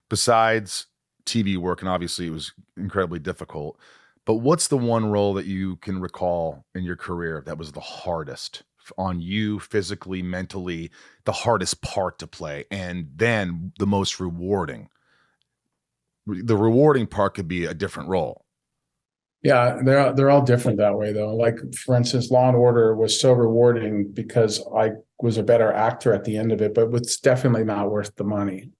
besides TV work, and obviously it was incredibly difficult, but what's the one role that you can recall in your career that was the hardest on you physically, mentally, the hardest part to play, and then the most rewarding? The rewarding part could be a different role. Yeah, they're all different that way though. Like for instance, Law and Order was so rewarding because I was a better actor at the end of it, but it's definitely not worth the money.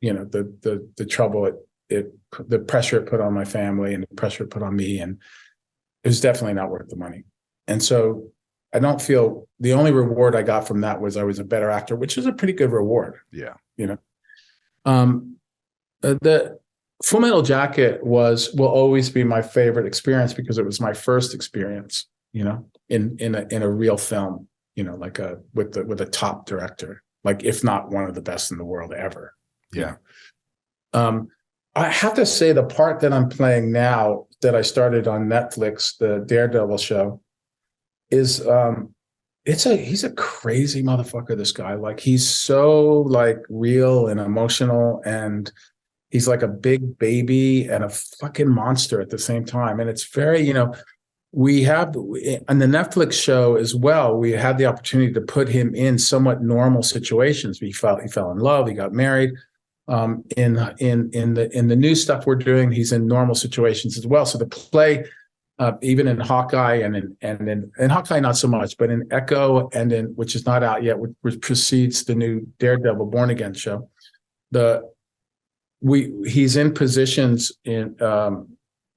You know, the trouble the pressure it put on my family and the pressure it put on me, and it was definitely not worth the money. And so I don't feel the only reward I got from that was I was a better actor, which is a pretty good reward. Yeah. You know, the Full Metal Jacket will always be my favorite experience because it was my first experience, you know, in a real film, you know, like with a top director, like if not one of the best in the world ever. Yeah. I have to say the part that I'm playing now that I started on Netflix, the Daredevil show, is he's a crazy motherfucker, this guy. Like he's so like real and emotional, and he's like a big baby and a fucking monster at the same time. And it's very, you know, we have on the Netflix show as well, we had the opportunity to put him in somewhat normal situations. He fell in love, he got married. In the new stuff we're doing, he's in normal situations as well. So the play, even in Hawkeye and in Hawkeye not so much, but in Echo and in which is not out yet, which precedes the new Daredevil Born Again show, he's in positions in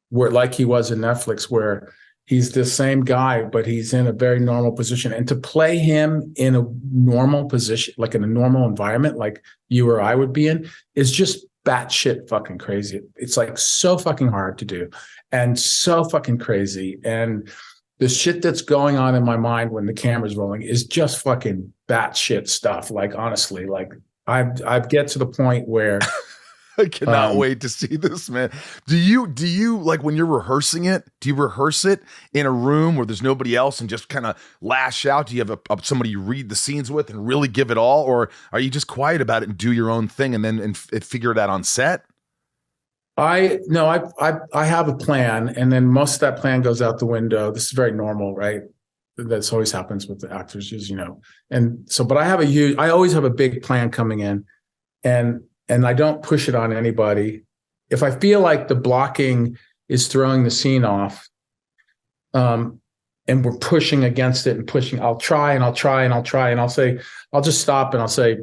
where like he was in Netflix, where he's the same guy, but he's in a very normal position. And to play him in a normal position, like in a normal environment, like you or I would be in, is just batshit fucking crazy. It's like so fucking hard to do and so fucking crazy. And the shit that's going on in my mind when the camera's rolling is just fucking batshit stuff. Like, honestly, like I've get to the point where I cannot wait to see this, man. Do you like when you're rehearsing it? Do you rehearse it in a room where there's nobody else and just kind of lash out? Do you have somebody you read the scenes with and really give it all, or are you just quiet about it and do your own thing and then figure it out on set? I have a plan, and then most of that plan goes out the window. This is very normal, right? That's always happens with the actors, as you know. And so, but I always have a big plan coming in, and I don't push it on anybody. If I feel like the blocking is throwing the scene off, and we're pushing against it and pushing, I'll try and I'll say, I'll just stop and I'll say,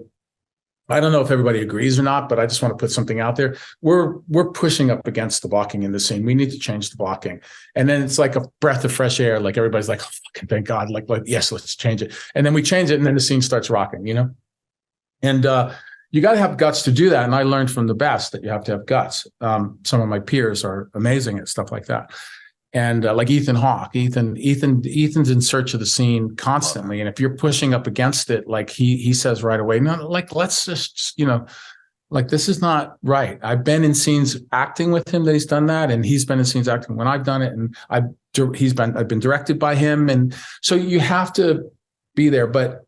I don't know if everybody agrees or not, but I just want to put something out there. We're pushing up against the blocking in the scene. We need to change the blocking. And then it's like a breath of fresh air. Like everybody's like, oh, fucking thank God. Like, yes, let's change it. And then we change it, and then the scene starts rocking, you know? And you got to have guts to do that. And I learned from the best that you have to have guts. Some of my peers are amazing at stuff like that. And like Ethan Hawke, Ethan's in search of the scene constantly. And if you're pushing up against it, like he says right away, no, like, let's just, you know, like, this is not right. I've been in scenes acting with him that he's done that. And he's been in scenes acting when I've done it. And I've been directed by him. And so you have to be there. But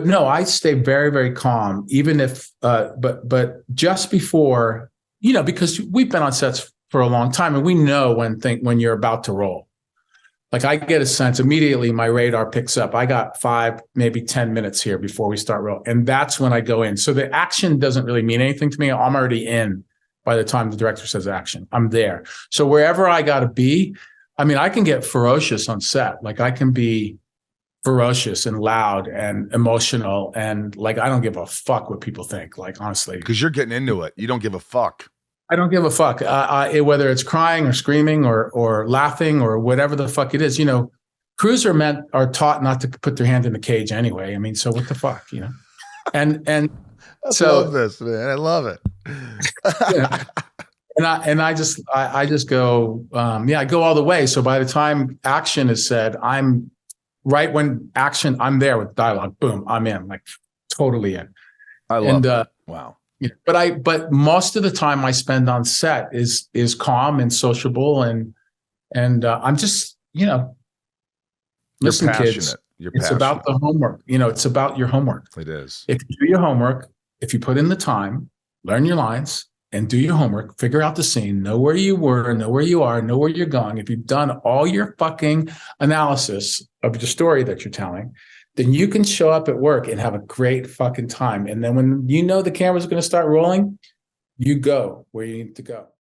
no, I stay very, very calm, even if, but just before, you know, because we've been on sets for a long time, and we know when you're about to roll. Like, I get a sense immediately, my radar picks up. I got 5, maybe 10 minutes here before we start rolling. And that's when I go in. So the action doesn't really mean anything to me. I'm already in by the time the director says action. I'm there. So wherever I got to be, I mean, I can get ferocious on set. Like, I can be ferocious and loud and emotional. And like, I don't give a fuck what people think, like, honestly. Because you're getting into it. You don't give a fuck. I don't give a fuck. Whether it's crying or screaming or laughing or whatever the fuck it is, you know, crews are taught not to put their hand in the cage anyway. I mean, so what the fuck, you know? And I so love this, man. I love it. Yeah. And I just go, I go all the way. So by the time action is said, I'm right when action, I'm there with dialogue. Boom, I'm in, like, totally in. I love it. Wow. Yeah, but most of the time I spend on set is calm and sociable, and I'm just, you know, listen, kids, You're it's passionate. about the homework. You know, it's about your homework. It is. If you do your homework, if you put in the time, learn your lines, and do your homework, figure out the scene, know where you were, know where you are, know where you're going. If you've done all your fucking analysis of the story that you're telling, then you can show up at work and have a great fucking time. And then when you know the camera's going to start rolling, you go where you need to go.